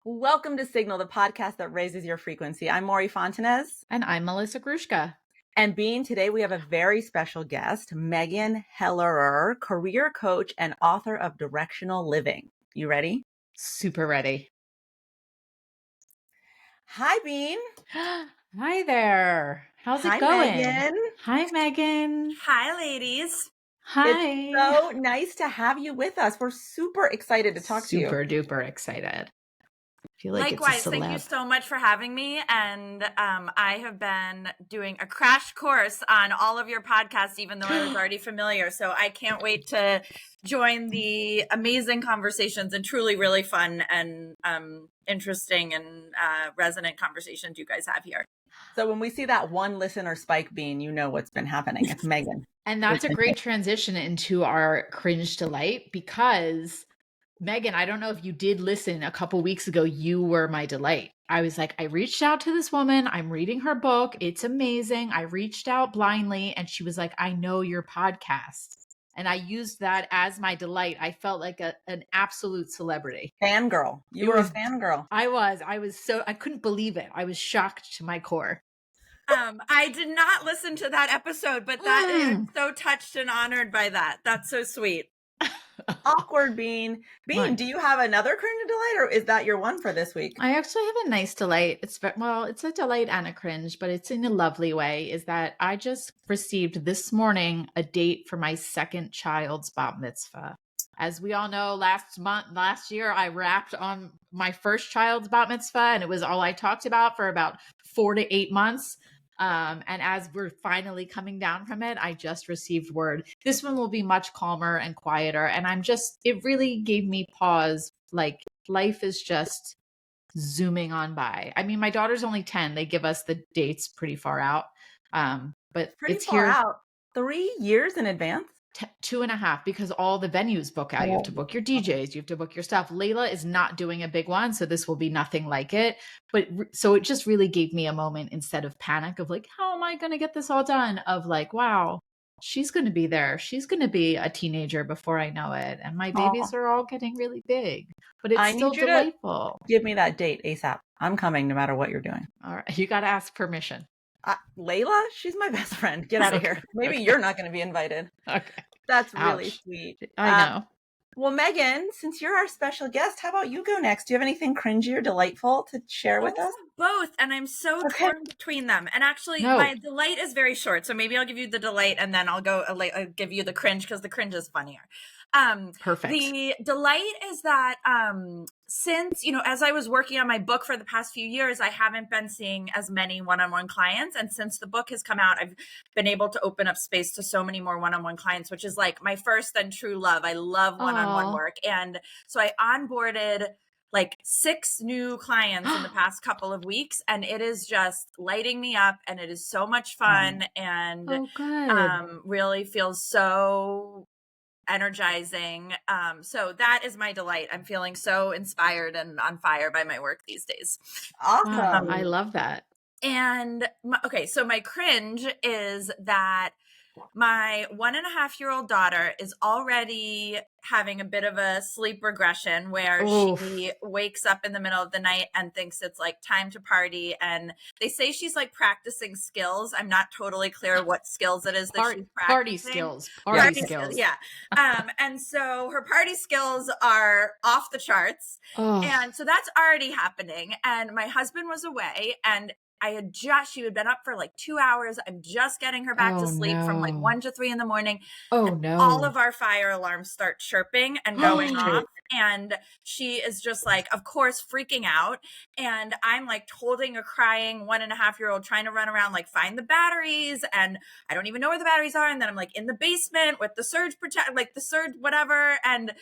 Welcome to Signal, the podcast that raises your frequency. I'm Maury Fontanez. And I'm Melissa Grushka. And Bean, today we have a very special guest, Megan Hellerer, career coach and author of Directional Living. You ready? Super ready. Hi, Bean. Hi there. How's Hi, it going? Megan. Hi, Megan. Hi, ladies. Hi. It's so nice to have you with us. We're super excited to talk to you. Super duper excited. I feel like Likewise, it's a celeb. thank you so much for having me. And I have been doing a crash course on all of your podcasts, even though I was already familiar. So I can't wait to join the amazing conversations and truly really fun and interesting and resonant conversations you guys have here. So when we see that one listener spike, Bean, you know what's been happening. It's Megan. And that's a great transition into our cringe delight because Megan, I don't know if you did listen a couple weeks ago, you were my delight. I was like, I reached out to this woman. I'm reading her book. It's amazing. I reached out blindly and she was like, I know your podcast. And I used that as my delight. I felt like an absolute celebrity. Fangirl. You were a fangirl. I couldn't believe it. I was shocked to my core. I did not listen to that episode, but I'm so touched and honored by that. That's so sweet. Awkward, Bean. Bean, do you have another cringe delight, or is that your one for this week? I actually have a nice delight. It's a delight and a cringe, but it's in a lovely way. Is that I just received this morning a date for my second child's bat mitzvah. As we all know, last year, I wrapped on my first child's bat mitzvah, and it was all I talked about for about 4 to 8 months. And as we're finally coming down from it, I just received word. This one will be much calmer and quieter. And it really gave me pause. Like life is just zooming on by. I mean, my daughter's only 10. They give us the dates pretty far out. But pretty it's far here out. 3 years in advance. 2.5, because all the venues book out. You have to book your DJs, you have to book your stuff. Layla is not doing a big one, so this will be nothing like it. But so it just really gave me a moment, instead of panic of like, how am I going to get this all done? Of like, wow, she's going to be there. She's going to be a teenager before I know it. And my babies are all getting really big, but it's still delightful. Give me that date ASAP. I'm coming no matter what you're doing. All right. You got to ask permission. Layla, she's my best friend. Get out of here. Maybe you're not going to be invited. Okay. That's really sweet. I know. Well, Megan, since you're our special guest, how about you go next? Do you have anything cringy or delightful to share with us? Both, and I'm so torn between them. And actually, my delight is very short, so maybe I'll give you the delight, and then I'll give you the cringe, because the cringe is funnier. Perfect. The delight is that since, as I was working on my book for the past few years, I haven't been seeing as many one-on-one clients. And since the book has come out, I've been able to open up space to so many more one-on-one clients, which is like my first and true love. I love one-on-one work. And so I onboarded like 6 new clients in the past couple of weeks, and it is just lighting me up, and it is so much fun and really feels so energizing. So that is my delight. I'm feeling so inspired and on fire by my work these days. Awesome. I love that. And so my cringe is that my 1.5-year-old daughter is already having a bit of a sleep regression where she wakes up in the middle of the night and thinks it's like time to party. And they say she's like practicing skills. I'm not totally clear what skills it is that she's practicing. Party skills. Yeah. And so her party skills are off the charts. And so that's already happening. And my husband was away, and she had been up for like 2 hours. I'm just getting her back to sleep from like 1 to 3 in the morning. All of our fire alarms start chirping and going off. And she is just like, of course, freaking out. And I'm like holding a crying 1.5-year-old, trying to run around, like find the batteries. And I don't even know where the batteries are. And then I'm like in the basement with the surge whatever. And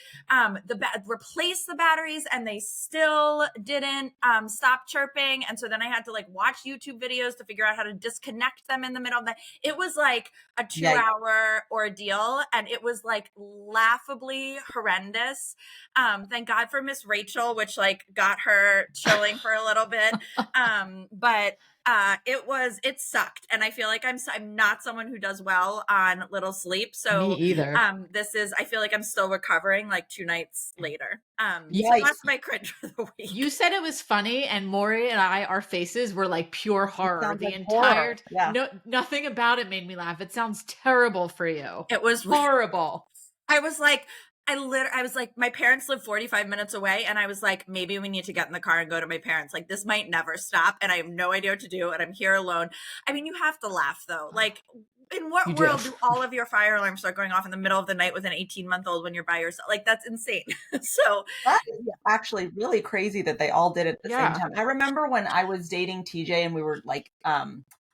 replace the batteries, and they still didn't stop chirping. And so then I had to like watch YouTube videos to figure out how to disconnect them in the middle of the night. It was like a 2-hour ordeal, and it was like laughably horrendous. Thank God for Miss Rachel, which like got her chilling for a little bit. But it sucked. And I feel like I'm not someone who does well on little sleep. So me either. I feel like I'm still recovering like 2 nights later. So Yikes. that's my cringe for the week. You said it was funny, and Maury and I, our faces were like pure horror. sounds The like entire horror. Yeah. nothing about it made me laugh. It sounds terrible for you. It was Horrible. I was like, I was like, my parents live 45 minutes away. And I was like, maybe we need to get in the car and go to my parents. Like, this might never stop. And I have no idea what to do. And I'm here alone. I mean, you have to laugh though. Like, in what You world do. do all of your fire alarms start going off in the middle of the night with an 18-month-old when you're by yourself? Like, that's insane. So That is actually really crazy that they all did it at the Yeah. same time. I remember when I was dating TJ and we were like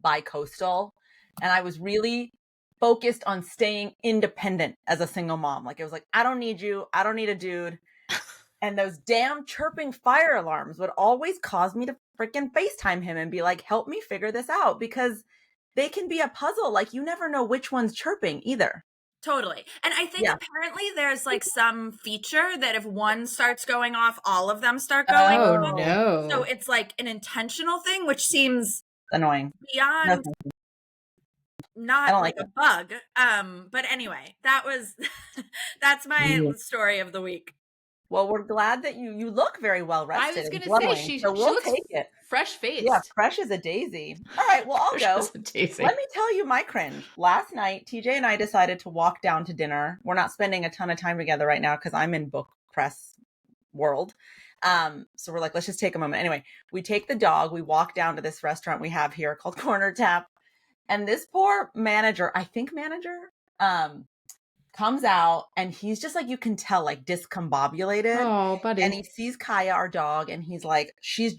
bi-coastal, and I was really focused on staying independent as a single mom. Like, it was like, I don't need you. I don't need a dude. And those damn chirping fire alarms would always cause me to freaking FaceTime him and be like, help me figure this out, because they can be a puzzle. Like, you never know which one's chirping either. totally. And I think Yeah. apparently there's like some feature that if one starts going off, all of them start going Oh off. no. So it's like an intentional thing, which seems Annoying. beyond No, not I don't like like a bug. But anyway, that's my story of the week. Well, we're glad that you look very well I rested. was and gonna glowing, say she so we'll looks take it. fresh faced. Yeah, fresh as a daisy. All right, well, I'll go. Let me tell you my cringe. Last night, TJ and I decided to walk down to dinner. We're not spending a ton of time together right now because I'm in book press world. So we're like, let's just take a moment. Anyway, we take the dog. We walk down to this restaurant we have here called Corner Tap. And this poor manager, comes out, and he's just like, you can tell, like discombobulated. Oh, buddy. And he sees Kaya, our dog, and he's like, she's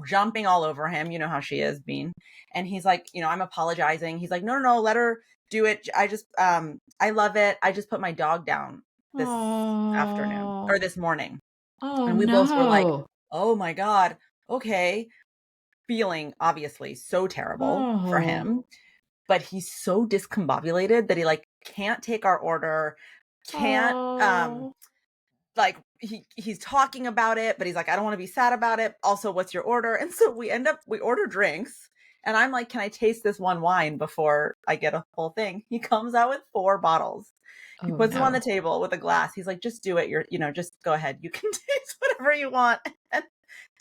jumping all over him. You know how she is, Bean. And he's like, I'm apologizing. He's like, no, let her do it. I just, I love it. I just put my dog down this afternoon or this morning. Oh, and we both were like, oh my God. Okay. Feeling obviously so terrible for him. But he's so discombobulated that he like can't take our order, can't like he's talking about it, but he's like, I don't want to be sad about it. Also, what's your order? And so we order drinks, and I'm like, can I taste this one wine before I get a full thing? He comes out with 4 bottles. He puts them on the table with a glass. He's like, just do it. Just go ahead. You can taste whatever you want. And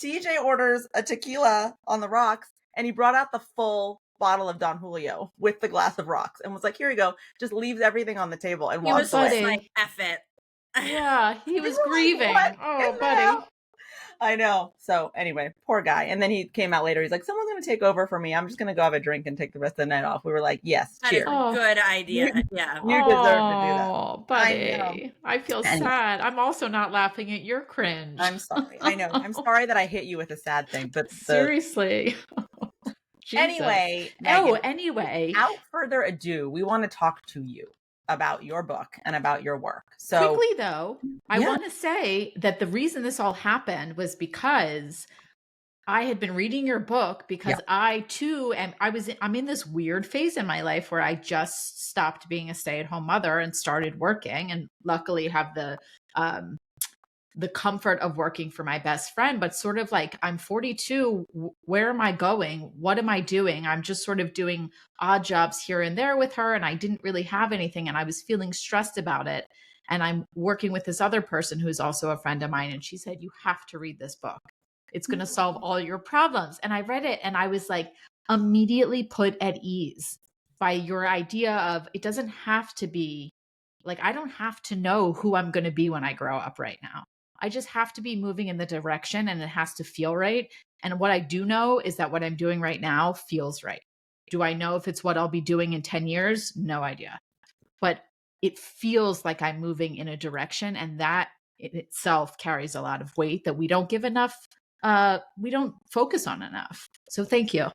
TJ orders a tequila on the rocks, and he brought out the full bottle of Don Julio with the glass of rocks and was like, here you go. Just leaves everything on the table and walks away. He was like, F it. Yeah, he was grieving. Like, oh, buddy. I know. So anyway, poor guy. And then he came out later. He's like, someone's going to take over for me. I'm just going to go have a drink and take the rest of the night off. We were like, yes, that cheers. Is a good idea. Yeah. You deserve to do that. Oh, buddy. I feel sad. I'm also not laughing at your cringe. I'm sorry. I know. I'm sorry that I hit you with a sad thing, but seriously. Anyway, Megan, anyway, without further ado, we want to talk to you about your book and about your work. So quickly though, I want to say that the reason this all happened was because I had been reading your book because I too I'm in this weird phase in my life where I just stopped being a stay-at-home mother and started working, and luckily have the comfort of working for my best friend, but sort of like, I'm 42. Where am I going? What am I doing? I'm just sort of doing odd jobs here and there with her. And I didn't really have anything. And I was feeling stressed about it. And I'm working with this other person who's also a friend of mine. And she said, you have to read this book. It's going to solve all your problems. And I read it and I was like immediately put at ease by your idea of, it doesn't have to be like, I don't have to know who I'm going to be when I grow up right now. I just have to be moving in the direction, and it has to feel right. And what I do know is that what I'm doing right now feels right. Do I know if it's what I'll be doing in 10 years? No idea. But it feels like I'm moving in a direction, and that in itself carries a lot of weight that we don't give enough. We don't focus on enough. So thank you.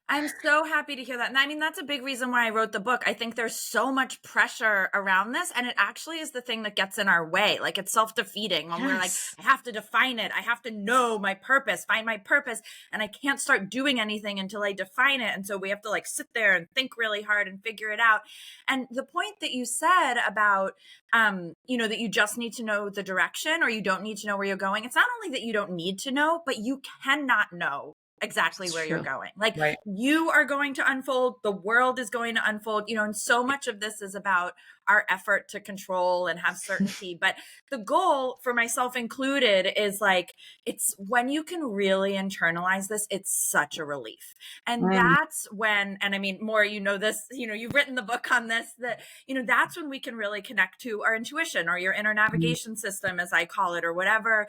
I'm so happy to hear that. And I mean, that's a big reason why I wrote the book. I think there's so much pressure around this, and it actually is the thing that gets in our way. Like, it's self-defeating when we're like, I have to define it. I have to know my purpose, find my purpose. And I can't start doing anything until I define it. And so we have to like sit there and think really hard and figure it out. And the point that you said about, that you just need to know the direction, or you don't need to know where you're going. It's not only that you don't need to know, but you cannot know exactly It's where you're true. going. Like Right. you are going to unfold, the world is going to unfold, and so much of this is about our effort to control and have certainty. But the goal for myself included is like, it's when you can really internalize this, it's such a relief. And Mm. that's when, and I mean, more, this, you've written the book on this, that, that's when we can really connect to our intuition or your inner navigation system, as I call it, or whatever,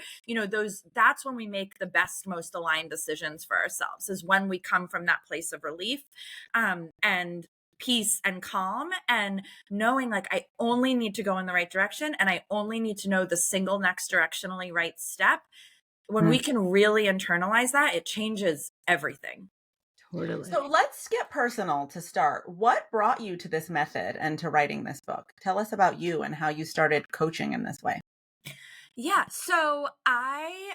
that's when we make the best, most aligned decisions for ourselves, is when we come from that place of relief, and peace and calm, and knowing like I only need to go in the right direction and I only need to know the single next directionally right step. When we can really internalize that, it changes everything. Totally. So let's get personal to start. What brought you to this method and to writing this book? Tell us about you and how you started coaching in this way. Yeah. So I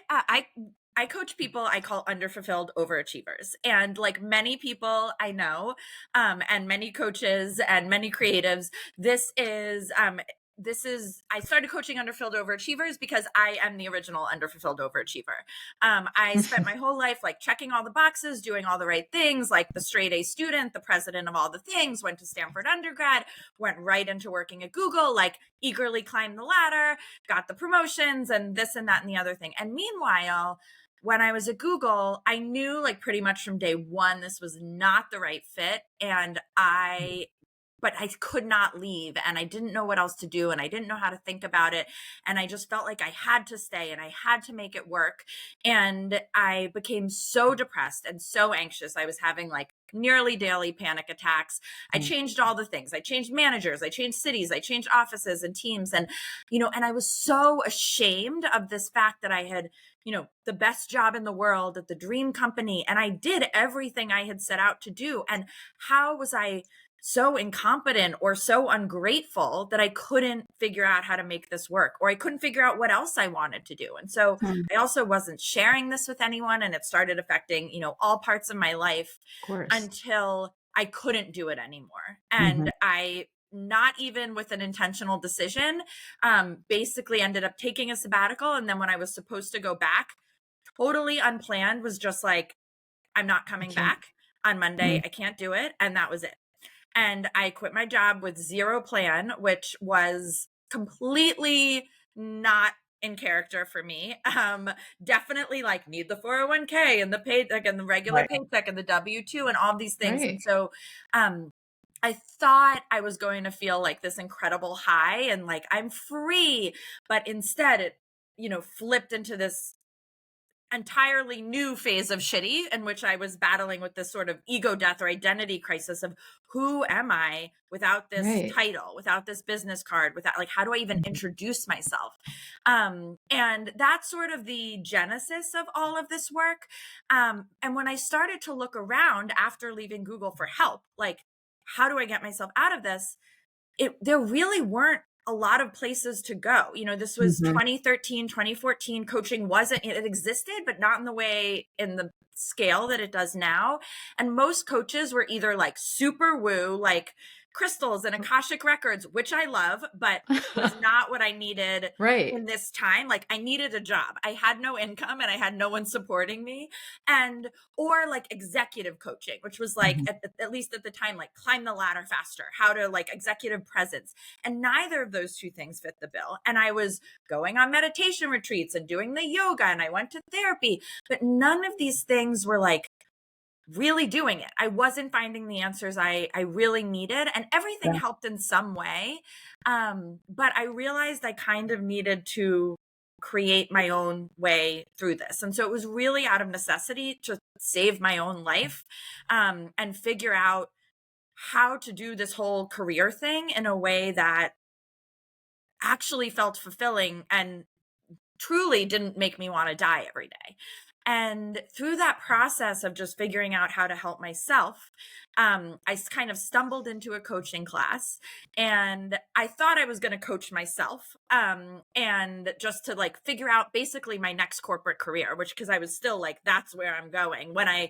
coach people I call underfulfilled overachievers. And like many people I know, and many coaches and many creatives, I started coaching underfilled overachievers because I am the original underfulfilled overachiever. I spent my whole life like checking all the boxes, doing all the right things, like the straight A student, the president of all the things, went to Stanford undergrad, went right into working at Google, like eagerly climbed the ladder, got the promotions and this and that and the other thing. And meanwhile, when I was at Google, I knew like pretty much from day one, this was not the right fit. But I could not leave and I didn't know what else to do and I didn't know how to think about it. And I just felt like I had to stay and I had to make it work. And I became so depressed and so anxious. I was having like nearly daily panic attacks. I changed all the things. I changed managers, I changed cities, I changed offices and teams. And, and I was so ashamed of this fact that I had, the best job in the world at the dream company. And I did everything I had set out to do. And how was I so incompetent or so ungrateful that I couldn't figure out how to make this work, or I couldn't figure out what else I wanted to do. And so I also wasn't sharing this with anyone, and it started affecting, all parts of my life until I couldn't do it anymore. And I, not even with an intentional decision, basically ended up taking a sabbatical. And then when I was supposed to go back, totally unplanned, was just like, I'm not coming back on Monday. I can't do it. And that was it. And I quit my job with zero plan, which was completely not in character for me. Definitely like need the 401k and the paycheck and the regular paycheck and the W-2 and all these things. And so, I thought I was going to feel like this incredible high and like I'm free, but instead it, flipped into this entirely new phase of shitty in which I was battling with this sort of ego death or identity crisis of who am I without this title, without this business card, without like, how do I even introduce myself? And that's sort of the genesis of all of this work. And when I started to look around after leaving Google for help, like, how do I get myself out of this? There really weren't a lot of places to go. This was 2013, 2014. Coaching it existed, but not in the scale that it does now. And most coaches were either like super woo, like crystals and Akashic records, which I love, but was not what I needed in this time. Like I needed a job. I had no income and I had no one supporting me. Or like executive coaching, which was like, at least at the time, like climb the ladder faster, how to like executive presence. And neither of those two things fit the bill. And I was going on meditation retreats and doing the yoga and I went to therapy, but none of these things were like really doing it. I wasn't finding the answers I really needed, and everything helped in some way. But I realized I kind of needed to create my own way through this. And so it was really out of necessity to save my own life, and figure out how to do this whole career thing in a way that actually felt fulfilling and truly didn't make me want to die every day. And through that process of just figuring out how to help myself, I kind of stumbled into a coaching class, and I thought I was going to coach myself, and just to like figure out basically my next corporate career, because I was still like, that's where I'm going. When I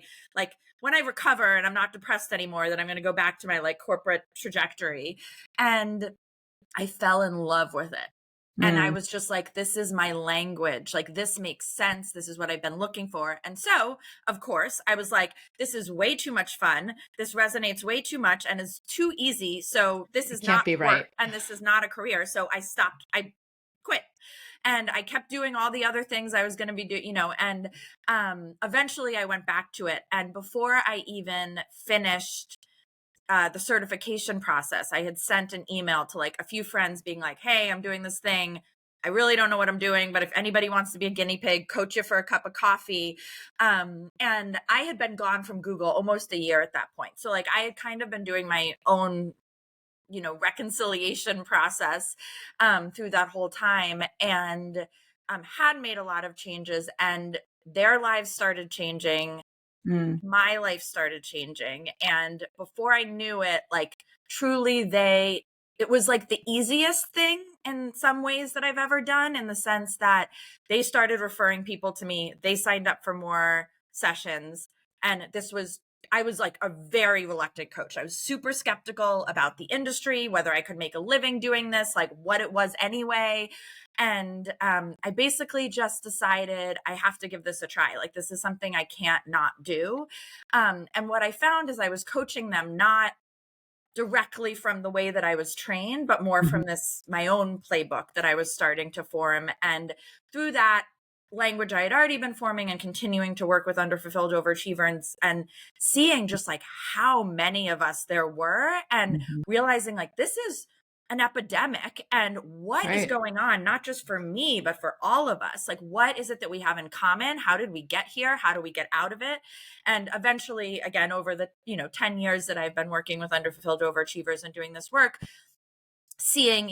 recover and I'm not depressed anymore, then I'm going to go back to my like corporate trajectory. And I fell in love with it. And I was just like, this is my language. Like, this makes sense. This is what I've been looking for. And so, of course, I was like, this is way too much fun. This resonates way too much and is too easy. So this is can't not be work right. and this is not a career. So I stopped. I quit. And I kept doing all the other things I was going to be doing, and eventually I went back to it. And before I even finished the certification process, I had sent an email to like a few friends being like, hey, I'm doing this thing. I really don't know what I'm doing, but if anybody wants to be a guinea pig, coach you for a cup of coffee. And I had been gone from Google almost a year at that point. So like I had kind of been doing my own reconciliation process through that whole time, and had made a lot of changes, and their lives started changing. My life started changing. And before I knew it, like truly it was like the easiest thing in some ways that I've ever done, in the sense that they started referring people to me. They signed up for more sessions. And I was like a very reluctant coach. I was super skeptical about the industry, whether I could make a living doing this, like what it was anyway. And I basically just decided I have to give this a try. Like, this is something I can't not do. And what I found is I was coaching them not directly from the way that I was trained, but more from my own playbook that I was starting to form. And through that language I had already been forming and continuing to work with underfulfilled overachievers, and seeing just like how many of us there were, and realizing like this is an epidemic, and what is going on, not just for me, but for all of us. Like, what is it that we have in common? How did we get here? How do we get out of it? And eventually, again, over the 10 years that I've been working with underfulfilled overachievers and doing this work, seeing,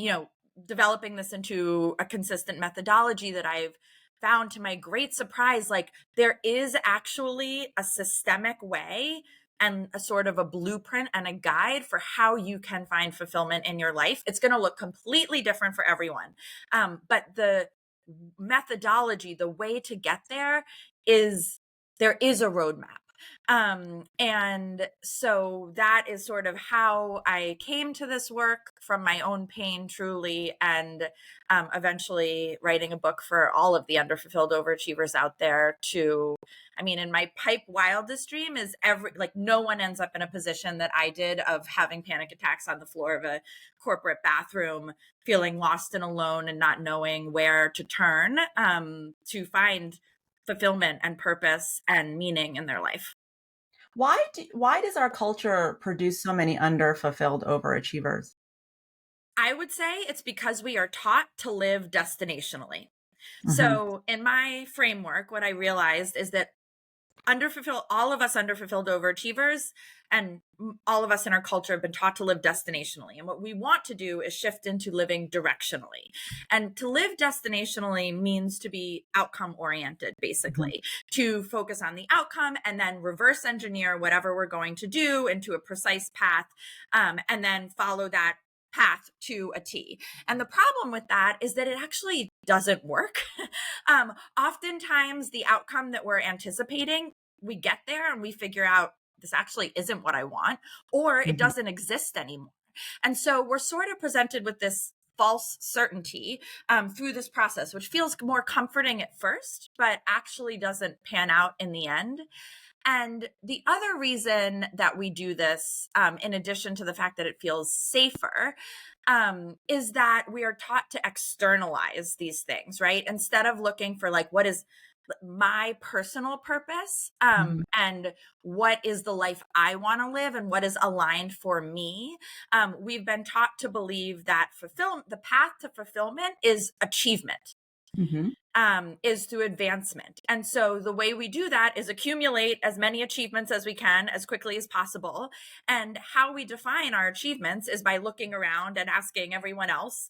developing this into a consistent methodology that I've found, to my great surprise, like there is actually a systemic way and a sort of a blueprint and a guide for how you can find fulfillment in your life. It's going to look completely different for everyone. But the methodology, the way to get there there is a roadmap. And so that is sort of how I came to this work, from my own pain, truly, and eventually writing a book for all of the underfulfilled overachievers out there. In my pipe wildest dream is no one ends up in a position that I did, of having panic attacks on the floor of a corporate bathroom, feeling lost and alone and not knowing where to turn to find fulfillment and purpose and meaning in their life. Why does our culture produce so many underfulfilled overachievers? I would say it's because we are taught to live destinationally. So in my framework, what I realized is that all of us underfulfilled overachievers, and all of us in our culture, have been taught to live destinationally. And what we want to do is shift into living directionally. And to live destinationally means to be outcome oriented, basically, to focus on the outcome and then reverse engineer whatever we're going to do into a precise path, and then follow that path to a T. And the problem with that is that it actually doesn't work. Oftentimes the outcome that we're anticipating, we get there and we figure out this actually isn't what I want, or it doesn't exist anymore. And so we're sort of presented with this false certainty through this process, which feels more comforting at first, but actually doesn't pan out in the end. And the other reason that we do this, in addition to the fact that it feels safer, is that we are taught to externalize these things, right? Instead of looking for like, what is my personal purpose, and what is the life I want to live and what is aligned for me. We've been taught to believe that the path to fulfillment is achievement. Is through advancement. And so the way we do that is accumulate as many achievements as we can as quickly as possible. And how we define our achievements is by looking around and asking everyone else,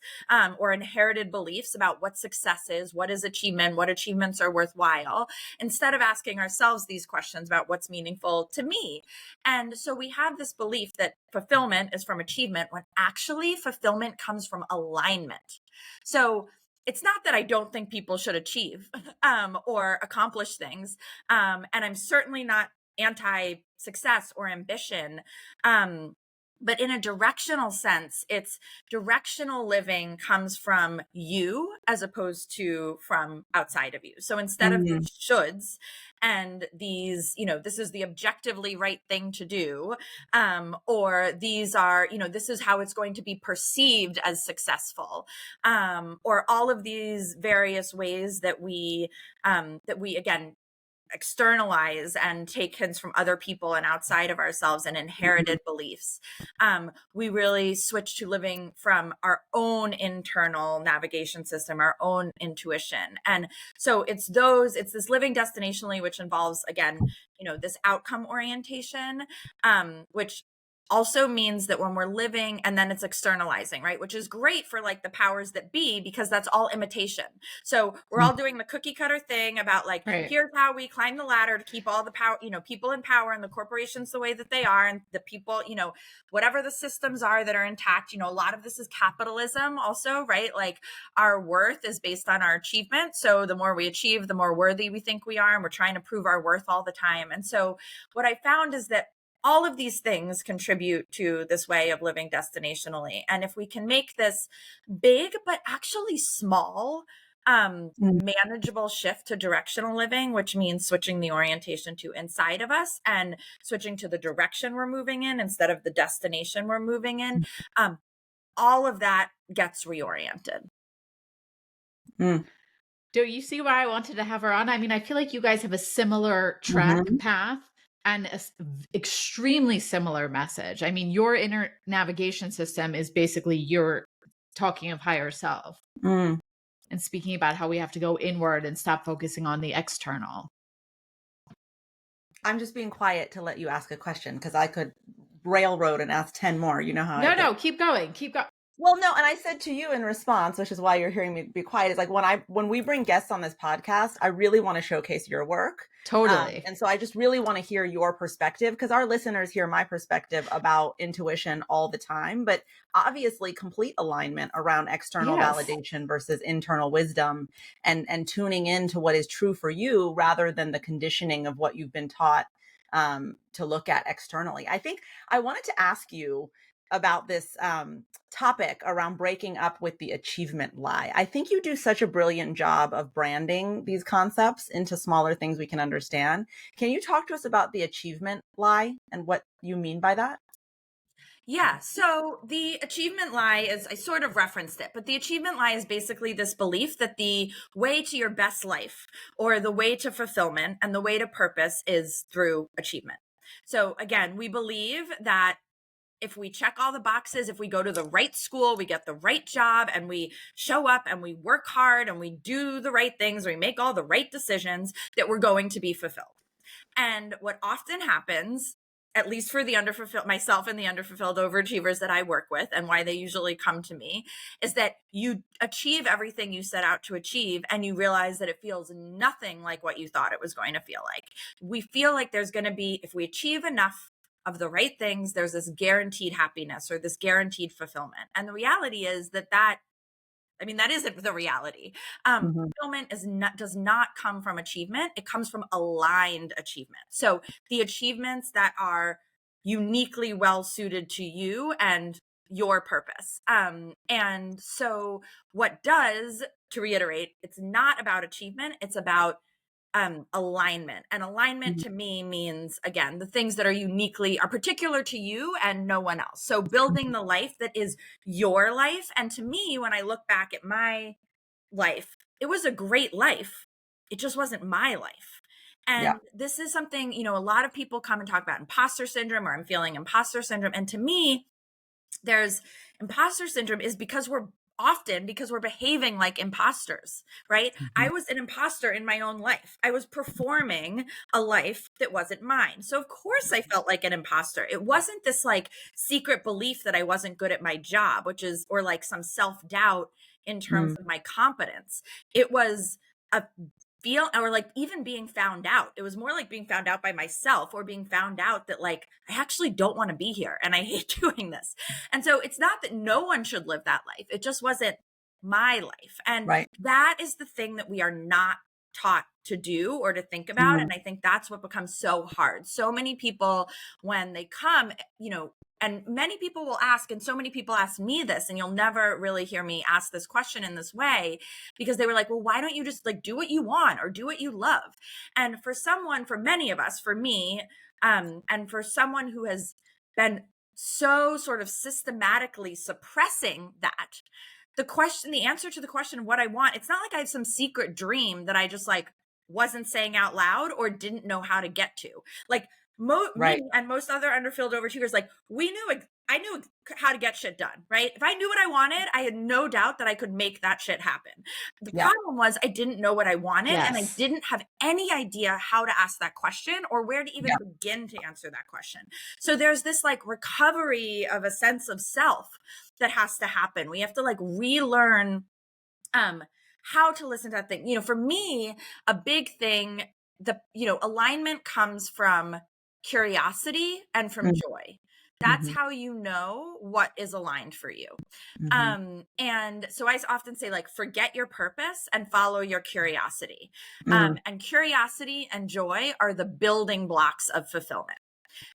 or inherited beliefs about what success is, what is achievement, what achievements are worthwhile, instead of asking ourselves these questions about what's meaningful to me. And so we have this belief that fulfillment is from achievement, when actually fulfillment comes from alignment. So it's not that I don't think people should achieve or accomplish things. And I'm certainly not anti-success or ambition. But in a directional sense, it's directional living comes from you as opposed to from outside of you. So instead of these shoulds and these, this is the objectively right thing to do, or these are, this is how it's going to be perceived as successful, or all of these various ways that we again externalize and take hints from other people and outside of ourselves and inherited beliefs. We really switch to living from our own internal navigation system, our own intuition. And so it's this living destinationally, which involves, again, this outcome orientation, which also means that when we're living, and then it's externalizing, right? Which is great for like the powers that be, because that's all imitation. So we're all doing the cookie cutter thing about like, here's how we climb the ladder to keep all the power, people in power and the corporations the way that they are. And the people, whatever the systems are that are intact, a lot of this is capitalism also, right? Like our worth is based on our achievement. So the more we achieve, the more worthy we think we are. And we're trying to prove our worth all the time. And so what I found is that all of these things contribute to this way of living destinationally. And if we can make this big, but actually small, manageable shift to directional living, which means switching the orientation to inside of us and switching to the direction we're moving in instead of the destination we're moving in, all of that gets reoriented. Do you see why I wanted to have her on? I mean, I feel like you guys have a similar track path and an extremely similar message. I mean, your inner navigation system is basically you're talking of higher self and speaking about how we have to go inward and stop focusing on the external. I'm just being quiet to let you ask a question because I could railroad and ask 10 more. You know how No, keep going. Well, no, and I said to you in response, which is why you're hearing me be quiet, is like when we bring guests on this podcast, I really want to showcase your work. Totally. And so I just really want to hear your perspective, because our listeners hear my perspective about intuition all the time, but obviously complete alignment around external validation versus internal wisdom, and tuning into what is true for you rather than the conditioning of what you've been taught to look at externally. I think I wanted to ask you about this topic around breaking up with the achievement lie. I think you do such a brilliant job of branding these concepts into smaller things we can understand. Can you talk to us about the achievement lie and what you mean by that? Yeah. So the achievement lie is, I sort of referenced it, but the achievement lie is basically this belief that the way to your best life, or the way to fulfillment and the way to purpose, is through achievement. So again, we believe that if we check all the boxes, if we go to the right school, we get the right job, and we show up and we work hard and we do the right things, we make all the right decisions, that we're going to be fulfilled. And what often happens, at least for the underfulfilled, myself and the underfulfilled overachievers that I work with, and why they usually come to me, is that you achieve everything you set out to achieve and you realize that it feels nothing like what you thought it was going to feel like. We feel like there's going to be, if we achieve enough of the right things, there's this guaranteed happiness or this guaranteed fulfillment. And the reality is that isn't the reality. Fulfillment does not come from achievement. It comes from aligned achievement. So the achievements that are uniquely well suited to you and your purpose. And so to reiterate, it's not about achievement. It's about alignment. And alignment to me means, again, the things that are particular to you and no one else. So building the life that is your life. And to me, when I look back at my life, it was a great life. It just wasn't my life. And this is something, a lot of people come and talk about imposter syndrome, or I'm feeling imposter syndrome. And to me, there's imposter syndrome is because we're behaving like imposters, right? I was an imposter in my own life. I was performing a life that wasn't mine. So of course I felt like an imposter. It wasn't this like secret belief that I wasn't good at my job, or like some self-doubt in terms of my competence. It was a feel, or like even being found out. It was more like being found out by myself, or being found out that like, I actually don't want to be here and I hate doing this. And so it's not that no one should live that life. It just wasn't my life. And that is the thing that we are not taught to do or to think about. And I think that's what becomes so hard. So many people, when they come, and many people will ask, and so many people ask me this, and you'll never really hear me ask this question in this way, because they were like, well, why don't you just like do what you want or do what you love? And for many of us, for me, and for someone who has been so sort of systematically suppressing that, the answer to the question of what I want, it's not like I have some secret dream that I just like wasn't saying out loud or didn't know how to get to. Like Right. me and most other underfilled overachievers, like I knew how to get shit done, right? If I knew what I wanted, I had no doubt that I could make that shit happen. The problem was I didn't know what I wanted, and I didn't have any idea how to ask that question or where to even begin to answer that question. So there's this like recovery of a sense of self that has to happen. We have to like relearn how to listen to that thing. For me, a big thing, alignment comes from curiosity and from joy. That's how you know what is aligned for you. And so I often say, like, forget your purpose and follow your curiosity. And curiosity and joy are the building blocks of fulfillment.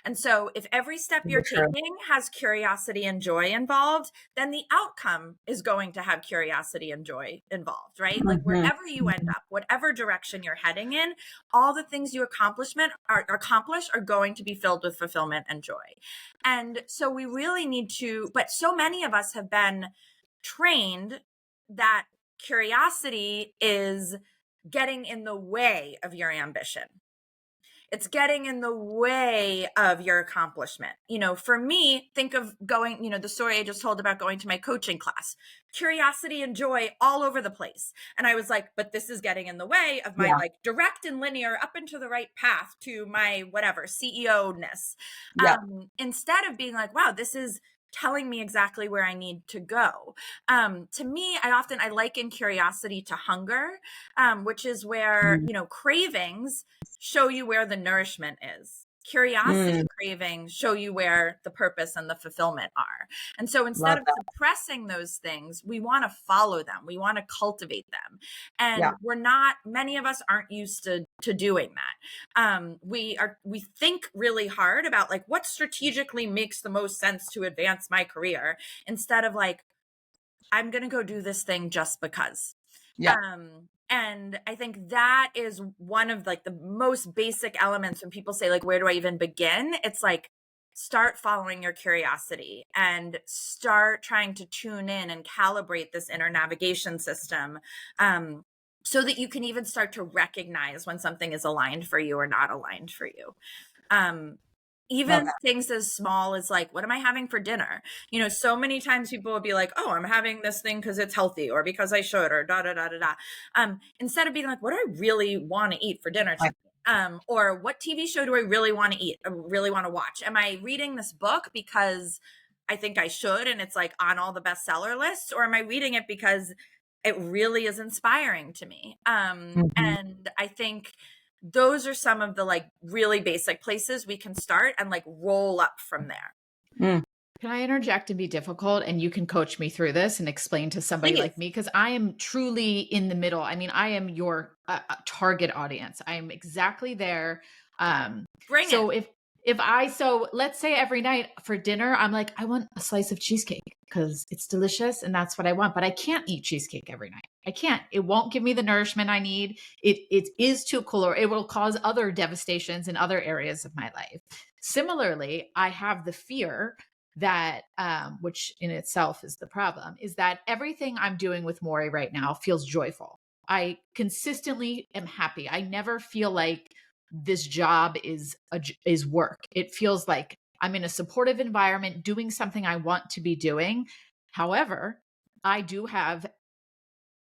And so if every step you're taking has curiosity and joy involved, then the outcome is going to have curiosity and joy involved, right? Like wherever you end up, whatever direction you're heading in, all the things you accomplish are going to be filled with fulfillment and joy. And so we really need to, but so many of us have been trained that curiosity is getting in the way of your ambition. It's getting in the way of your accomplishment. For me, think of going, the story I just told about going to my coaching class, curiosity and joy all over the place. And I was like, but this is getting in the way of my like direct and linear up into the right path to my whatever CEO-ness. Instead of being like, wow, this is telling me exactly where I need to go. To me, I liken curiosity to hunger, which is where, cravings show you where the nourishment is. Curiosity cravings show you where the purpose and the fulfillment are. And so instead of suppressing those things, we want to follow them. We want to cultivate them. And many of us aren't used to doing that. We think really hard about like what strategically makes the most sense to advance my career, instead of like, I'm going to go do this thing just because. And I think that is one of like the most basic elements when people say like, where do I even begin? It's like, start following your curiosity and start trying to tune in and calibrate this inner navigation system, so that you can even start to recognize when something is aligned for you or not aligned for you. Even things as small as like, what am I having for dinner? So many times people will be like, oh, I'm having this thing because it's healthy or because I should, or da, da, da, da, da. Instead of being like, what do I really want to eat for dinner tonight? Or what TV show do I really want to eat? I really want to watch. Am I reading this book because I think I should and it's like on all the bestseller lists? Or am I reading it because it really is inspiring to me? And I think those are some of the like really basic places we can start and like roll up from there. Can I interject and be difficult, and you can coach me through this and explain to somebody like me? Because I am truly in the middle. I mean, I am your target audience. I am exactly there. Bring it. So let's say every night for dinner, I'm like, I want a slice of cheesecake because it's delicious and that's what I want, but I can't eat cheesecake every night. I can't. It won't give me the nourishment I need. It is too caloric. It will cause other devastations in other areas of my life. Similarly, I have the fear that, which in itself is the problem, is that everything I'm doing with Maury right now feels joyful. I consistently am happy. I never feel like this job is work. It feels like I'm in a supportive environment doing something I want to be doing. However, I do have,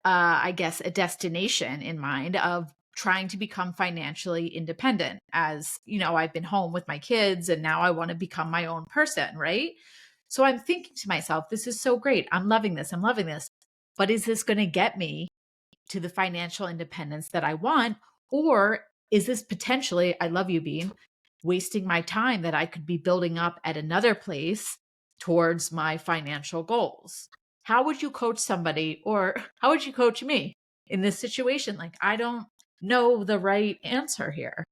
I guess, a destination in mind of trying to become financially independent. As you know, I've been home with my kids and now I want to become my own person, right? So I'm thinking to myself, this is so great. I'm loving this. I'm loving this. But is this going to get me to the financial independence that I want? Or is this potentially, I love you, Bean, wasting my time that I could be building up at another place towards my financial goals? How would you coach somebody, or how would you coach me in this situation? Like, I don't know the right answer here.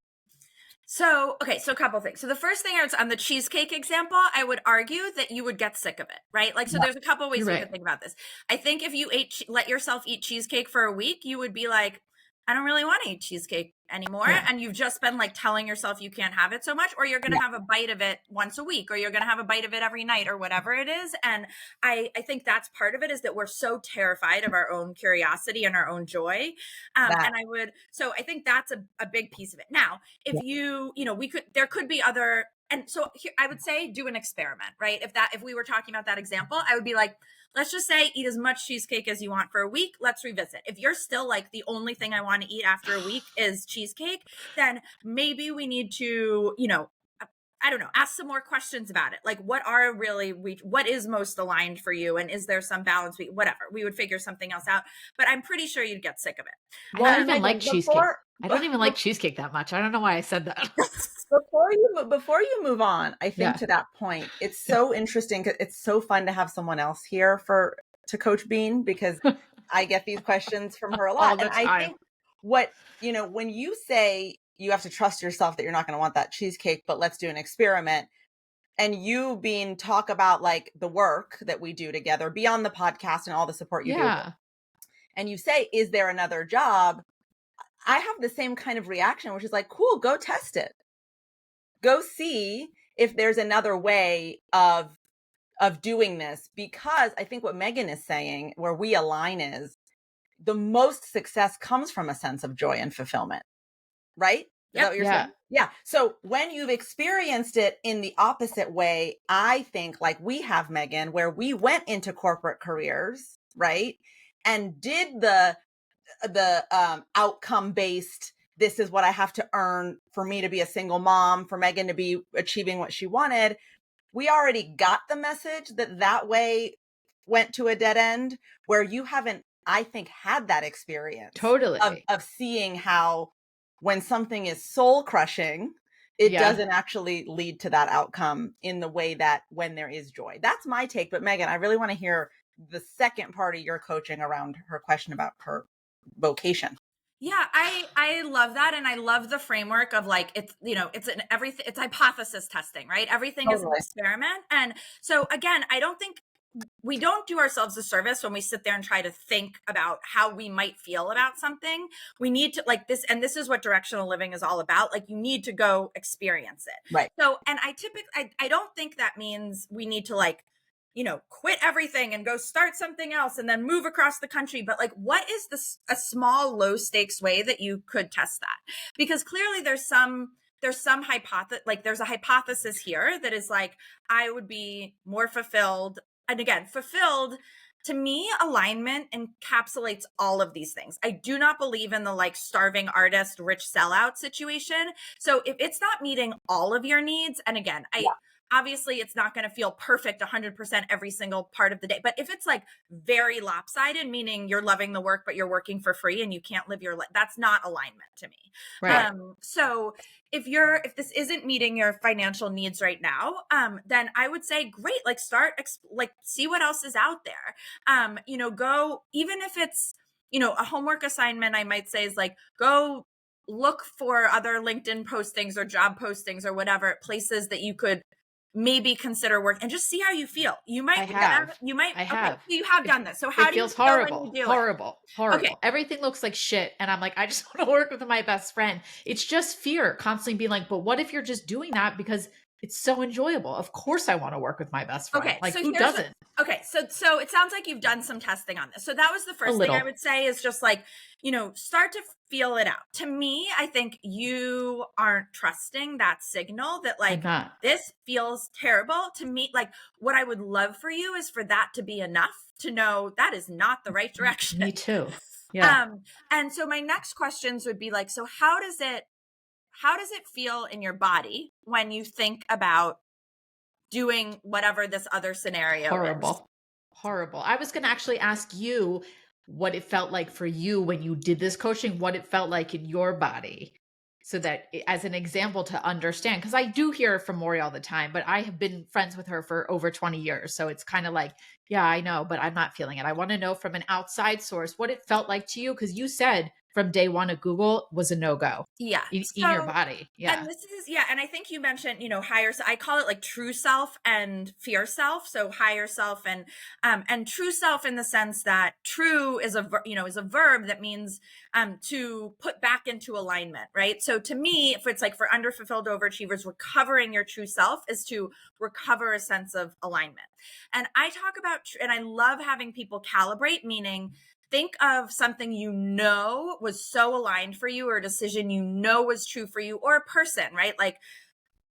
So, okay, so a couple things. So the first thing is on the cheesecake example, I would argue that you would get sick of it, right? Like, so there's a couple ways we could think about this. I think if you let yourself eat cheesecake for a week, you would be like, I don't really want to eat cheesecake anymore. Yeah. And you've just been like telling yourself you can't have it so much, or you're going to have a bite of it once a week, or you're going to have a bite of it every night, or whatever it is. And I think that's part of it, is that we're so terrified of our own curiosity and our own joy. And so I think that's a big piece of it. Now, if there could be other, and so here, I would say do an experiment, right? If we were talking about that example, I would be like, let's just say eat as much cheesecake as you want for a week. Let's revisit. If you're still like, the only thing I want to eat after a week is cheesecake, then maybe we need to, I don't know, ask some more questions about it. Like, what is most aligned for you? And is there some balance? Whatever, we would figure something else out, but I'm pretty sure you'd get sick of it. I don't even like cheesecake. I don't even like cheesecake that much. I don't know why I said that. Before you move on, I think to that point, it's so interesting, because it's so fun to have someone else here to coach Bean, because I get these questions from her a lot. And I think when you say you have to trust yourself that you're not going to want that cheesecake, but let's do an experiment. And you, Bean, talk about like the work that we do together beyond the podcast and all the support you do. And you say, is there another job? I have the same kind of reaction, which is like, cool, go test it. Go see if there's another way of doing this, because I think what Megan is saying, where we align, is the most success comes from a sense of joy and fulfillment, right? Is that what you're saying? Yeah. So when you've experienced it in the opposite way, I think like we have, Megan, where we went into corporate careers, right? And did the outcome based, this is what I have to earn for me to be a single mom, for Megan to be achieving what she wanted. We already got the message that way went to a dead end, where you haven't, I think, had that experience Totally of seeing how when something is soul crushing, it doesn't actually lead to that outcome in the way that when there is joy. That's my take. But Megan, I really want to hear the second part of your coaching around her question about her vocation. Yeah, I love that. And I love the framework of like, it's hypothesis testing, right? Everything is an experiment. And so again, I don't think we don't do ourselves a service when we sit there and try to think about how we might feel about something. We need to like this, and this is what directional living is all about. Like, you need to go experience it. Right. So, and I don't think that means we need to like, quit everything and go start something else and then move across the country. But like, what is a small, low stakes way that you could test that? Because clearly there's a hypothesis here that is like, I would be more fulfilled. And again, fulfilled, to me, alignment encapsulates all of these things. I do not believe in the like starving artist, rich sellout situation. So if it's not meeting all of your needs, and again, obviously it's not going to feel perfect 100% every single part of the day. But if it's like very lopsided, meaning you're loving the work, but you're working for free and you can't live your life, that's not alignment to me. Right. So if this isn't meeting your financial needs right now, then I would say, great, like see what else is out there. Go, even if it's, a homework assignment, I might say is like, go look for other LinkedIn postings or job postings or whatever, places that you could maybe consider work, and just see how you feel. You might have. So you have done this. So how do you feel when you do horrible. Okay. Everything looks like shit. And I'm like, I just want to work with my best friend. It's just fear constantly being like, but what if you're just doing that because it's so enjoyable? Of course I want to work with my best friend. Okay. Like, so who doesn't? So it sounds like you've done some testing on this. So that was the first thing I would say, is just like, start to feel it out. To me, I think you aren't trusting that signal that like, this feels terrible to me. Like, what I would love for you is for that to be enough to know that is not the right direction. Me too. Yeah. And so my next questions would be like, so how does it feel in your body when you think about doing whatever this other scenario is? Horrible. I was going to actually ask you what it felt like for you when you did this coaching, what it felt like in your body, so that as an example to understand, because I do hear from Maury all the time, but I have been friends with her for over 20 years. So it's kind of like, yeah, I know, but I'm not feeling it. I want to know from an outside source what it felt like to you, because you said from day one of Google was a no-go. Yeah. In your body. Yeah. And this is, and I think you mentioned, higher, I call it like true self and fear self. So higher self and true self, in the sense that true is is a verb that means to put back into alignment, right? So to me, if it's like for underfulfilled overachievers, recovering your true self is to recover a sense of alignment. And I talk about, and I love having people calibrate, meaning think of something was so aligned for you, or a decision was true for you, or a person, right? Like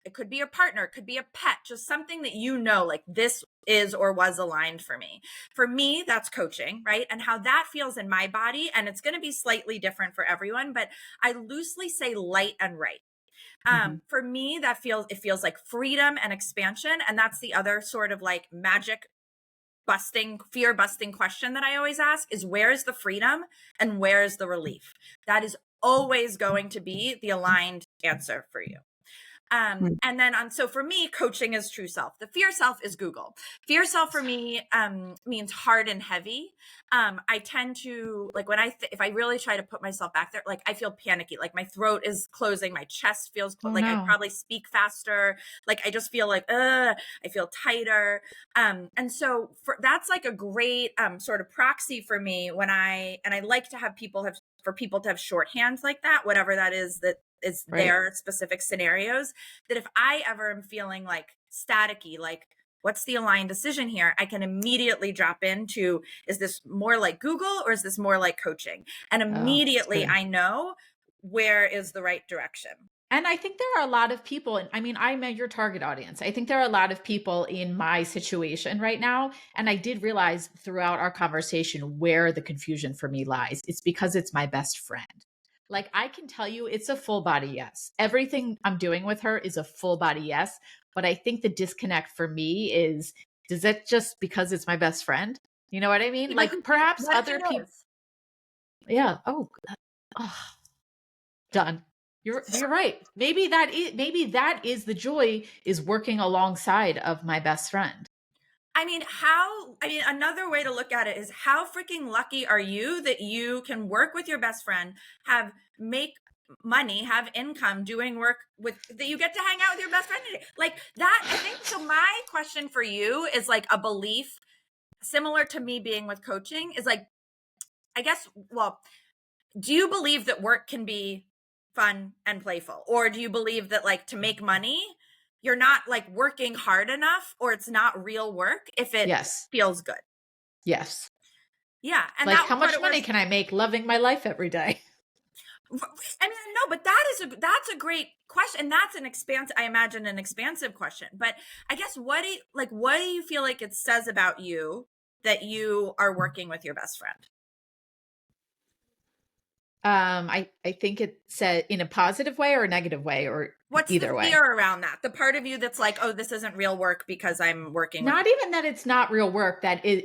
it could be a partner, it could be a pet, just something that like this is or was aligned for me. For me, that's coaching, right? And how that feels in my body. And it's going to be slightly different for everyone, but I loosely say light and right. For me, it feels like freedom and expansion. And that's the other sort of like fear busting question that I always ask is, where is the freedom and where is the relief? That is always going to be the aligned answer for you. And then so for me, coaching is true self. The fear self is Google. Fear self for me means hard and heavy. I tend to, like, when if I really try to put myself back there, like I feel panicky, like my throat is closing, my chest feels like I probably speak faster. Like I just feel like, I feel tighter. And so that's like a great sort of proxy for me and I like to have people to have shorthands like that, whatever that is their specific scenarios, that if I ever am feeling like staticky, like what's the aligned decision here, I can immediately drop into, is this more like Google or is this more like coaching? And immediately I know where is the right direction. And I think there are a lot of people, and I mean, I'm your target audience. I think there are a lot of people in my situation right now. And I did realize throughout our conversation where the confusion for me lies. It's because it's my best friend. Like I can tell you it's a full body yes. Everything I'm doing with her is a full body yes. But I think the disconnect for me is it just because it's my best friend? You know what I mean? Like perhaps other people. Yeah. Oh, done. You're right. Maybe that is the joy, is working alongside of my best friend. I mean, another way to look at it is, how freaking lucky are you that you can work with your best friend, make money, have income doing work that you get to hang out with your best friend today. Like that, I think. So my question for you is like a belief similar to me being with coaching is like, I guess, well, do you believe that work can be fun and playful? Or do you believe that like to make money, you're not like working hard enough, or it's not real work if it feels good? Yes. Yeah. And like, how much money can I make loving my life every day? I mean, no, but that's a great question. And that's I imagine an expansive question. But I guess what do you feel like it says about you that you are working with your best friend? I think it said in a positive way or a negative way, or what's either the way. Fear around that? The part of you that's like, oh, this isn't real work because I'm working. Not even that it's not real work. Is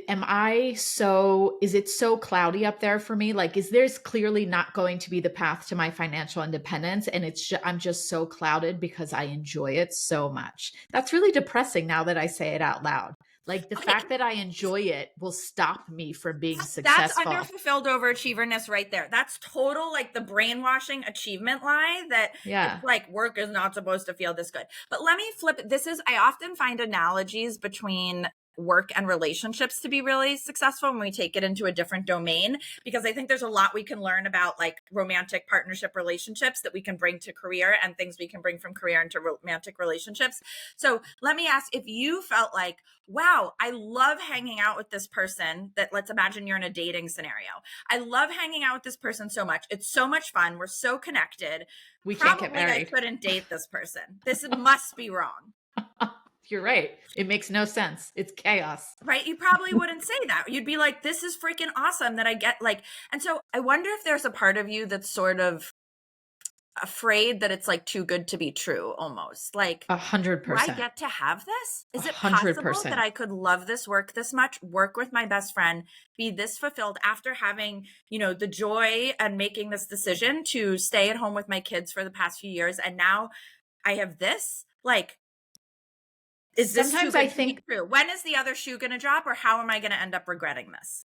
it so cloudy up there for me? Like, there's clearly not going to be the path to my financial independence. And I'm just so clouded because I enjoy it so much. That's really depressing now that I say it out loud. Like the fact that I enjoy it will stop me from being successful. That's underfulfilled overachieverness right there. That's total like the brainwashing achievement lie that it's like work is not supposed to feel this good. But let me flip it. I often find analogies between work and relationships to be really successful when we take it into a different domain, because I think there's a lot we can learn about like romantic partnership relationships that we can bring to career, and things we can bring from career into romantic relationships. So let me ask, if you felt like, wow, I love hanging out with this person, that let's imagine you're in a dating scenario. I love hanging out with this person so much. It's so much fun. We're so connected. We can't get married. I couldn't date this person. This must be wrong. You're right. It makes no sense. It's chaos. Right? You probably wouldn't say that. You'd be like, this is freaking awesome that I get like, and so I wonder if there's a part of you that's sort of afraid that it's like too good to be true, almost like 100%. Do I get to have this? Is it possible 100%. That I could love this work this much, work with my best friend, be this fulfilled after having, the joy and making this decision to stay at home with my kids for the past few years, and now I have this? Like, is this sometimes I think true? When is the other shoe going to drop, or how am I going to end up regretting this?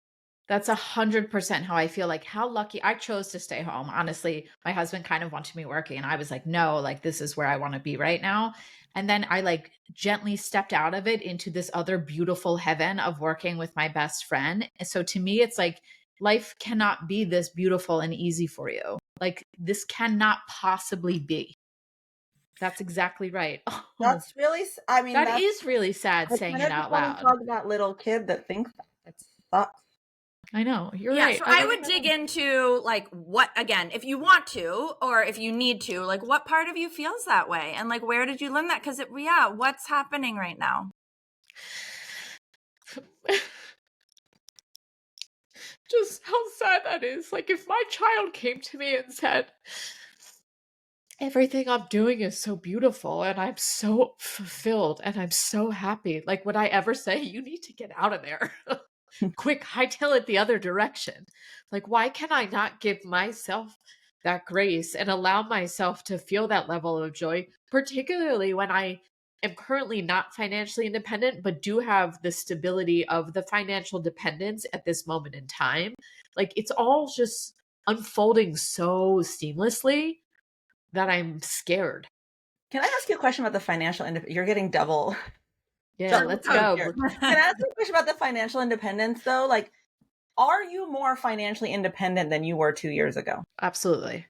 That's 100% how I feel. Like, how lucky I chose to stay home. Honestly, my husband kind of wanted me working and I was like, no, like this is where I want to be right now. And then I like gently stepped out of it into this other beautiful heaven of working with my best friend. And so to me, it's like life cannot be this beautiful and easy for you. Like this cannot possibly be. That's exactly right. Oh, That's really, I mean, that that's, is really sad I saying kind it of just out want to loud. hug that little kid that thinks that. It sucks. I know. You're Yeah, right. so I would dig into like what, again, if you want to or if you need to, like what part of you feels that way and like where did you learn that? Because yeah, what's happening right now? Just how sad that is. Like if my child came to me and said, everything I'm doing is so beautiful and I'm so fulfilled and I'm so happy. Like, would I ever say, you need to get out of there? Quick, hightail it the other direction. Like, why can I not give myself that grace and allow myself to feel that level of joy, particularly when I am currently not financially independent, but do have the stability of the financial dependence at this moment in time? Like, it's all just unfolding so seamlessly that I'm scared. Can I ask you a question about the financial independence? You're getting double. Yeah, double let's here. go. Can I ask you a question about the financial independence though? Like, are you more financially independent than you were 2 years ago? Absolutely.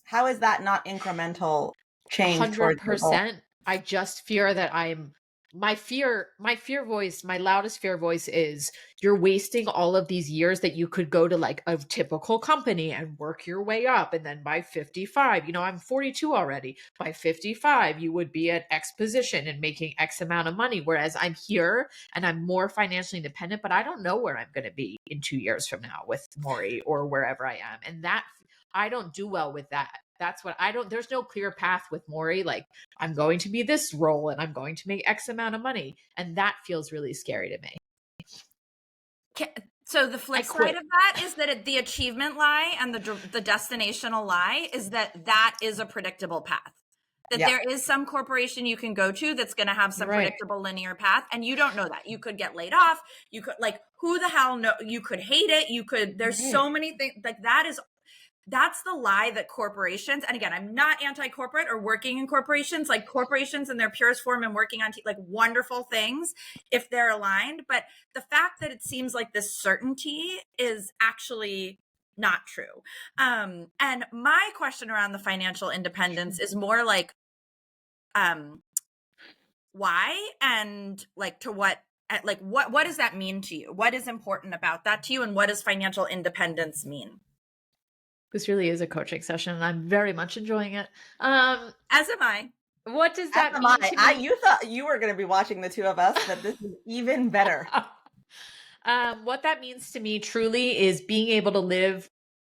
How is that not incremental change towards your goal? 100%. I just fear that my voice, my loudest fear voice is you're wasting all of these years that you could go to like a typical company and work your way up. And then by 55, I'm 42 already. By 55, you would be at X position and making X amount of money. Whereas I'm here and I'm more financially independent, but I don't know where I'm going to be in 2 years from now with Maury or wherever I am. And that I don't do well with that. That's what there's no clear path with Maury. Like, I'm going to be this role and I'm going to make X amount of money. And that feels really scary to me. So the flip side of that is that the achievement lie and the destinational lie is that is a predictable path. That there is some corporation you can go to that's going to have some predictable linear path, and you don't know that. You could get laid off. You could, like, who the hell know? You could hate it. You could. There's so many things. Like, that's the lie that corporations, and again, I'm not anti-corporate or working in corporations, like corporations in their purest form and working on like wonderful things if they're aligned. But the fact that it seems like this certainty is actually not true. And my question around the financial independence is more like, why and like to what, like what does that mean to you? What is important about that to you? And what does financial independence mean? This really is a coaching session and I'm very much enjoying it. As am I. What does that mean to me? You thought you were going to be watching the two of us, but this is even better. What that means to me truly is being able to live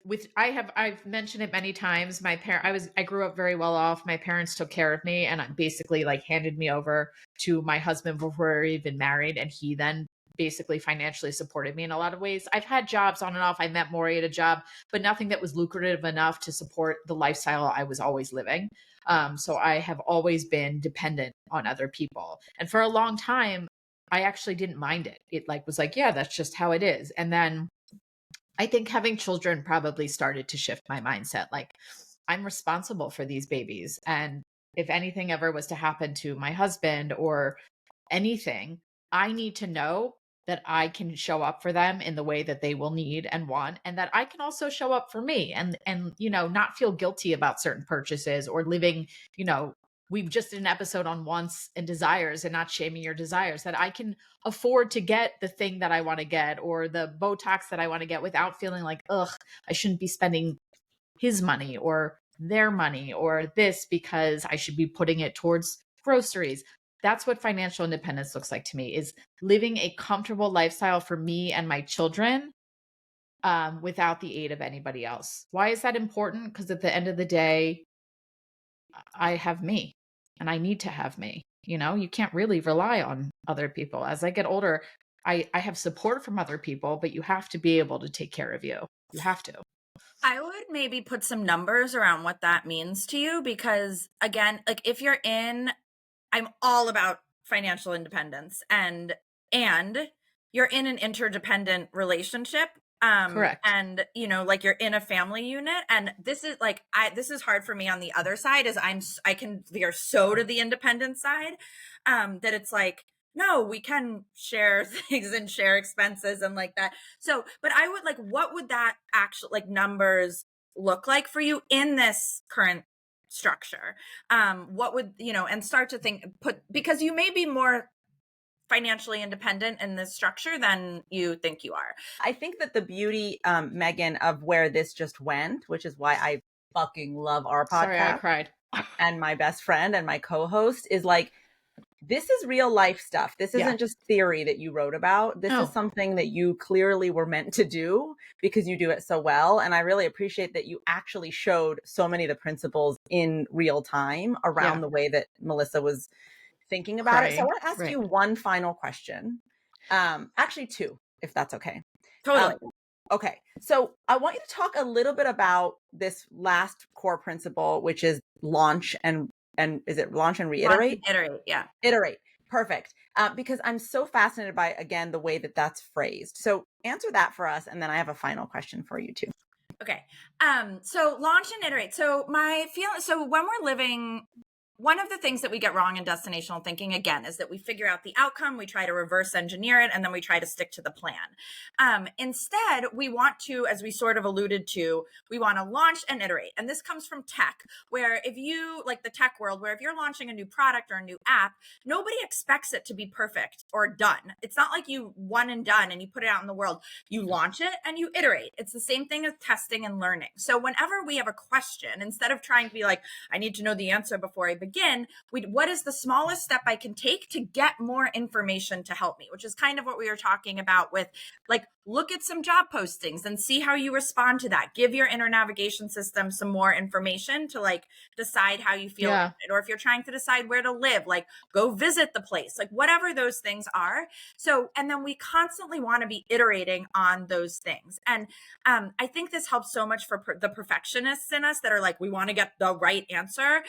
with, I've mentioned it many times. I grew up very well off. My parents took care of me and basically like handed me over to my husband before we were even married. And he then basically financially supported me in a lot of ways. I've had jobs on and off. I met Maury at a job, but nothing that was lucrative enough to support the lifestyle I was always living. So I have always been dependent on other people. And for a long time, I actually didn't mind it. It was like, yeah, that's just how it is. And then I think having children probably started to shift my mindset. Like, I'm responsible for these babies. And if anything ever was to happen to my husband or anything, I need to know that I can show up for them in the way that they will need and want, and that I can also show up for me and not feel guilty about certain purchases or living, we just did an episode on wants and desires and not shaming your desires, that I can afford to get the thing that I want to get or the Botox that I want to get without feeling like, ugh, I shouldn't be spending his money or their money or this because I should be putting it towards groceries. That's what financial independence looks like to me, is living a comfortable lifestyle for me and my children without the aid of anybody else. Why is that important? Because at the end of the day, I have me and I need to have me. You can't really rely on other people. As I get older, I have support from other people, but you have to be able to take care of you. You have to. I would maybe put some numbers around what that means to you, because again, like if you're I'm all about financial independence and you're in an interdependent relationship. Correct. And like you're in a family unit, and this is like, this is hard for me on the other side, is I can veer so to the independent side, that it's like, no, we can share things and share expenses and like that. So, but I would like, what would that actually, like, numbers look like for you in this current structure? What would, and start to think, because you may be more financially independent in this structure than you think you are. I think that the beauty, Megan, of where this just went, which is why I fucking love our podcast. Sorry, I cried. And my best friend and my co-host is like, this is real life stuff. This isn't just theory that you wrote about. This is something that you clearly were meant to do because you do it so well. And I really appreciate that you actually showed so many of the principles in real time around the way that Melissa was thinking about it. So I want to ask you one final question. Actually two, if that's okay. Totally. Okay. So I want you to talk a little bit about this last core principle, which is launch and is it launch and reiterate? Iterate. Yeah. Iterate. Perfect. Because I'm so fascinated by, again, the way that that's phrased. So answer that for us. And then I have a final question for you too. Okay. So launch and iterate. So so when we're living, one of the things that we get wrong in destinational thinking, again, is that we figure out the outcome, we try to reverse engineer it, and then we try to stick to the plan. Instead, we want to, as we sort of alluded to, we want to launch and iterate. And this comes from tech, where if you, like the tech world, where if you're launching a new product or a new app, nobody expects it to be perfect or done. It's not like you one and done and you put it out in the world. You launch it and you iterate. It's the same thing as testing and learning. So whenever we have a question, instead of trying to be like, I need to know the answer before I begin, what is the smallest step I can take to get more information to help me, which is kind of what we were talking about with, like, look at some job postings and see how you respond to that. Give your inner navigation system some more information to like decide how you feel about it. Or if you're trying to decide where to live, like go visit the place, like whatever those things are. So, and then we constantly want to be iterating on those things. And I think this helps so much for the perfectionists in us that are like, we want to get the right answer,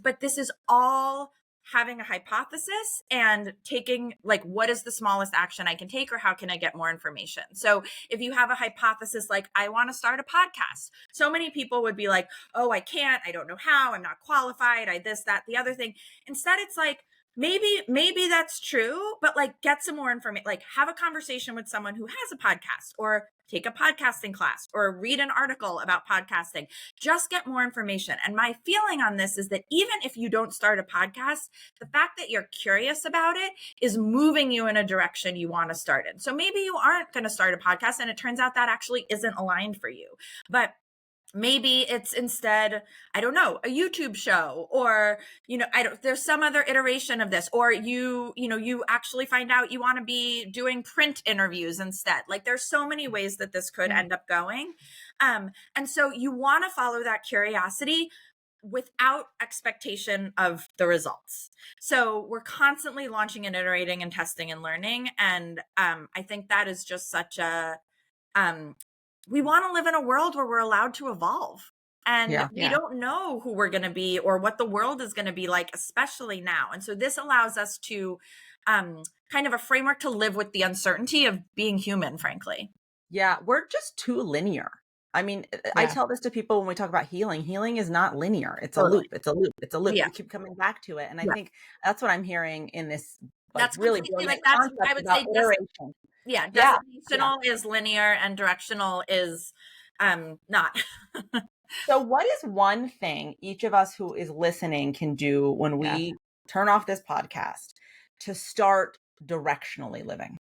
but this is all having a hypothesis and taking, like, what is the smallest action I can take, or how can I get more information? So if you have a hypothesis, like, I want to start a podcast, so many people would be like, oh, I can't, I don't know how, I'm not qualified, I this, that, the other thing. Instead, it's like, maybe that's true, but like get some more information, like have a conversation with someone who has a podcast, or take a podcasting class, or read an article about podcasting. Just get more information. And my feeling on this is that even if you don't start a podcast, the fact that you're curious about it is moving you in a direction you want to start in. So maybe you aren't going to start a podcast and it turns out that actually isn't aligned for you. Maybe it's instead, I don't know, a YouTube show, or, there's some other iteration of this, or you actually find out you want to be doing print interviews instead. Like there's so many ways that this could end up going. And so you want to follow that curiosity without expectation of the results. So we're constantly launching and iterating and testing and learning. And I think that is just such a, we want to live in a world where we're allowed to evolve. And we don't know who we're going to be or what the world is going to be like, especially now. And so this allows us to kind of a framework to live with the uncertainty of being human, frankly. Yeah, we're just too linear. I mean, I tell this to people when we talk about healing. Healing is not linear. It's a loop. It's a loop. It's a loop. Yeah. We keep coming back to it. And I think that's what I'm hearing in this. That's really like that's, I would say, iteration. Destinational is linear and directional is not. So what is one thing each of us who is listening can do when we turn off this podcast to start directionally living?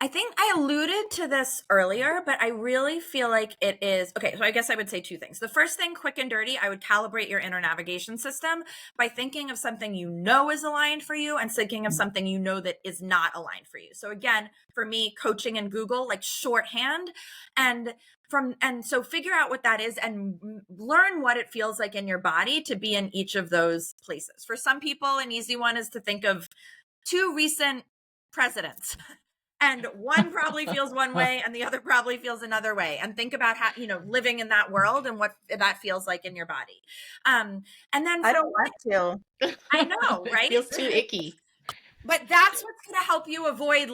I think I alluded to this earlier, but I really feel like it is, okay, so I guess I would say two things. The first thing, quick and dirty, I would calibrate your inner navigation system by thinking of something you know is aligned for you and thinking of something you know that is not aligned for you. So again, for me, coaching and Google, like shorthand, and so figure out what that is and learn what it feels like in your body to be in each of those places. For some people, an easy one is to think of 2 recent presidents. And one probably feels one way and the other probably feels another way. And think about how, living in that world and what that feels like in your body. And then I don't want to. I know, right? It feels too icky. But that's what's going to help you avoid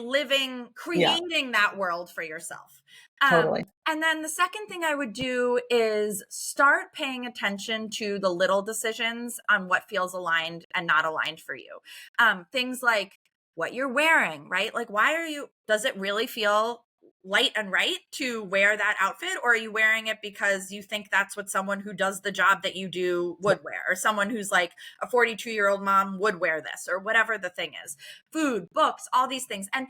creating that world for yourself. Totally. And then the second thing I would do is start paying attention to the little decisions on what feels aligned and not aligned for you. Things like what you're wearing, right? Like, does it really feel light and right to wear that outfit, or are you wearing it because you think that's what someone who does the job that you do would wear, or someone who's like a 42-year-old mom would wear this, or whatever the thing is? Food, books, all these things. And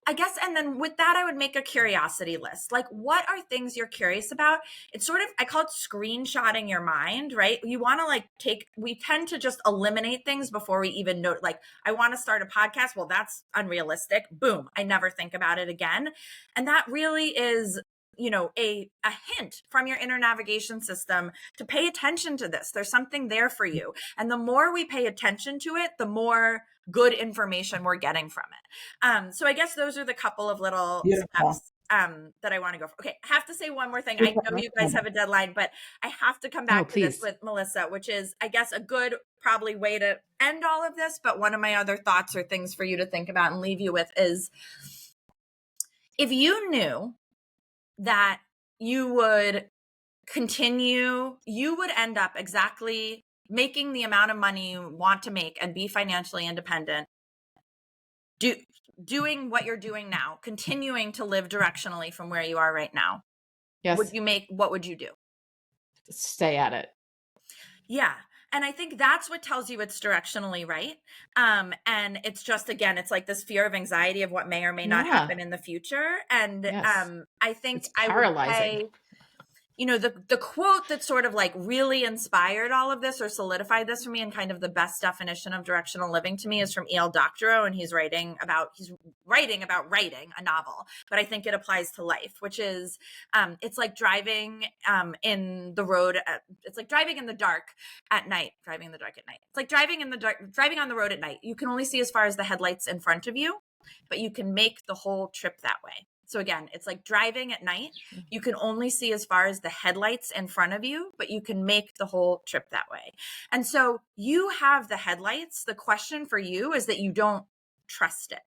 I guess, and then with that, I would make a curiosity list. Like, what are things you're curious about? It's sort of, I call it screenshotting your mind, right? You want to we tend to just eliminate things before we even know, like, I want to start a podcast. Well, that's unrealistic. Boom. I never think about it again. And that really is, a hint from your inner navigation system to pay attention to this. There's something there for you. And the more we pay attention to it, the more good information we're getting from it. So I guess those are the couple of little steps that I want to go for. Okay, I have to say one more thing. I know you guys have a deadline, but I have to come back to this with Melissa, which is, I guess, a good probably way to end all of this. But one of my other thoughts or things for you to think about and leave you with is, if you knew that you would end up exactly making the amount of money you want to make and be financially independent, doing what you're doing now, continuing to live directionally from where you are right now, yes, what would you do? Stay at it. Yeah. And I think that's what tells you it's directionally right. And it's just, again, it's like this fear of anxiety of what may or may not happen in the future. And I think it's paralyzing. I would say, the quote that sort of like really inspired all of this or solidified this for me, and kind of the best definition of directional living to me, is from E.L. Doctorow. And he's writing about writing a novel, but I think it applies to life, which is, it's like driving in the road. It's like driving in the dark at night, It's like driving on the road at night. You can only see as far as the headlights in front of you, but you can make the whole trip that way. So again, it's like driving at night. You can only see as far as the headlights in front of you, but you can make the whole trip that way. And so you have the headlights. The question for you is that you don't trust it.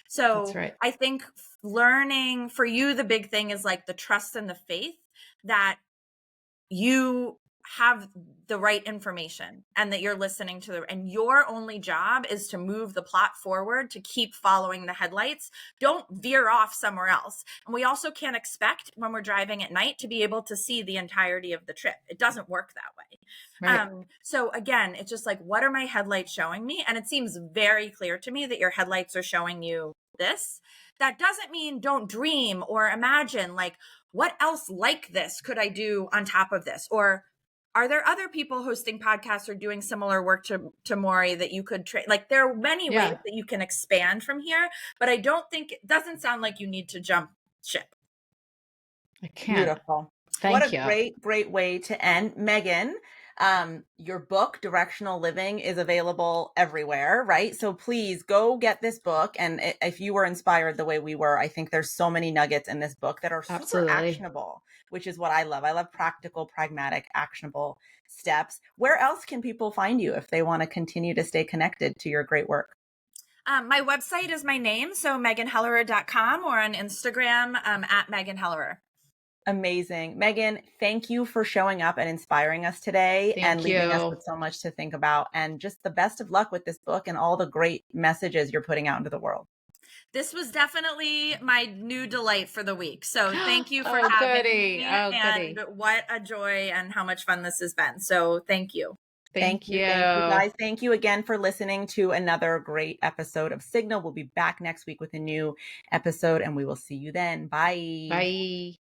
So that's right. I think learning for you, the big thing is like the trust and the faith that you have the right information and that you're listening to and your only job is to move the plot forward, to keep following the headlights. Don't veer off somewhere else. And we also can't expect when we're driving at night to be able to see the entirety of the trip. It doesn't work that way. Right. So again, it's just like, what are my headlights showing me? And it seems very clear to me that your headlights are showing you this. That doesn't mean don't dream or imagine, like, what else like this could I do on top of this? Or are there other people hosting podcasts or doing similar work to Maury that you could train? Like, there are many ways that you can expand from here, but I don't think, it doesn't sound like you need to jump ship. I can't. Beautiful. What a great way to end. Megan, your book, Directional Living, is available everywhere, right? So please go get this book. And if you were inspired the way we were, I think there's so many nuggets in this book that are super actionable, which is what I love. I love practical, pragmatic, actionable steps. Where else can people find you if they want to continue to stay connected to your great work? My website is my name, so meganhellerer.com, or on Instagram at Megan Hellerer. Amazing. Megan, thank you for showing up and inspiring us today and leaving us with so much to think about, and just the best of luck with this book and all the great messages you're putting out into the world. This was definitely my new delight for the week. So thank you for having me. And what a joy and how much fun this has been. So thank you. Thank you guys. Thank you again for listening to another great episode of Signal. We'll be back next week with a new episode, and we will see you then. Bye. Bye.